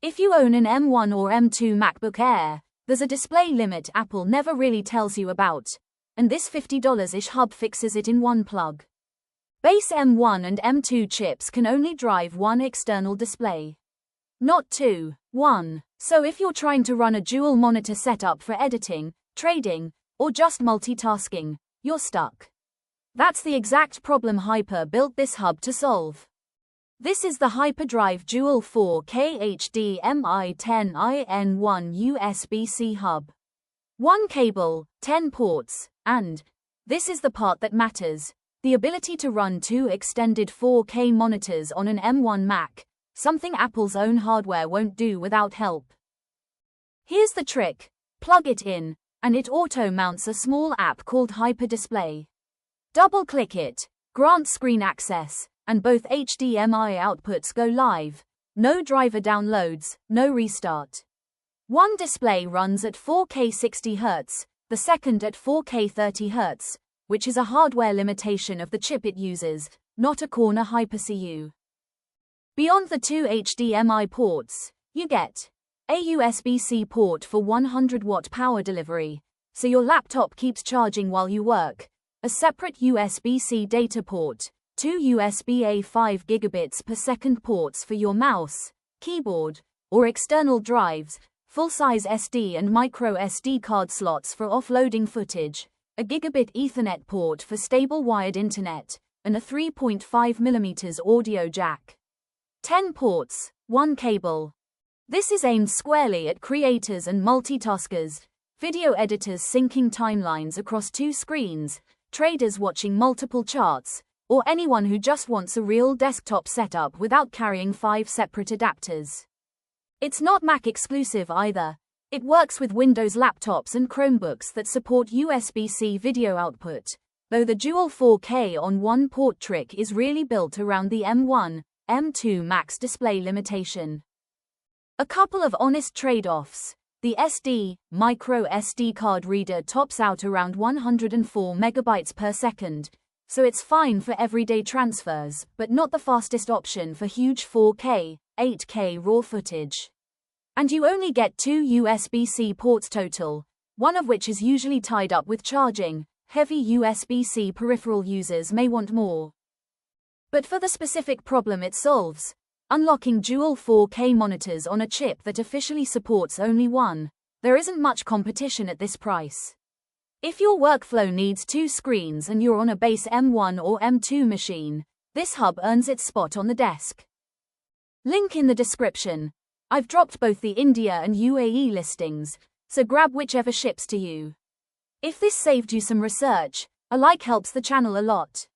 If you own an M1 or M2 MacBook Air, there's a display limit Apple never really tells you about, and this $50-ish hub fixes it in one plug. Base M1 and M2 chips can only drive one external display, not two. So if you're trying to run a dual monitor setup for editing, trading, or just multitasking, you're stuck. That's the exact problem Hyper built this hub to solve. This is the HyperDrive Dual 4K HDMI 10in1 USB-C hub. One cable, 10 ports, and this is the part that matters, the ability to run two extended 4K monitors on an M1 Mac, something Apple's own hardware won't do without help. Here's the trick: plug it in, and it auto-mounts a small app called HyperDisplay. Double-click it, grant screen access, and both HDMI outputs go live. No driver downloads, no restart. One display runs at 4K 60 Hz, the second at 4K 30 Hz, which is a hardware limitation of the chip it uses, not a corner HyperCU. Beyond the two HDMI ports, you get a USB-C port for 100-watt power delivery, so your laptop keeps charging while you work, a separate USB-C data port, two USB-A 5 gigabits per second ports for your mouse, keyboard, or external drives, full-size SD and microSD card slots for offloading footage, a Gigabit Ethernet port for stable wired internet, and a 3.5mm audio jack. 10 ports, 1 cable. This is aimed squarely at creators and multitaskers, video editors syncing timelines across two screens, traders watching multiple charts, or anyone who just wants a real desktop setup without carrying 5 separate adapters. It's not Mac exclusive either. It works with Windows laptops and Chromebooks that support USB-C video output, though the dual 4K on one port trick is really built around the M1, M2 Mac's display limitation. A couple of honest trade-offs. The SD, microSD card reader tops out around 104 megabytes per second, so it's fine for everyday transfers, but not the fastest option for huge 4K, 8K raw footage. And you only get 2 USB-C ports total, one of which is usually tied up with charging. Heavy USB-C peripheral users may want more. But for the specific problem it solves, unlocking dual 4K monitors on a chip that officially supports only one, there isn't much competition at this price. If your workflow needs 2 screens and you're on a base M1 or M2 machine, this hub earns its spot on the desk. Link in the description. I've dropped both the India and UAE listings, so grab whichever ships to you. If this saved you some research, a like helps the channel a lot.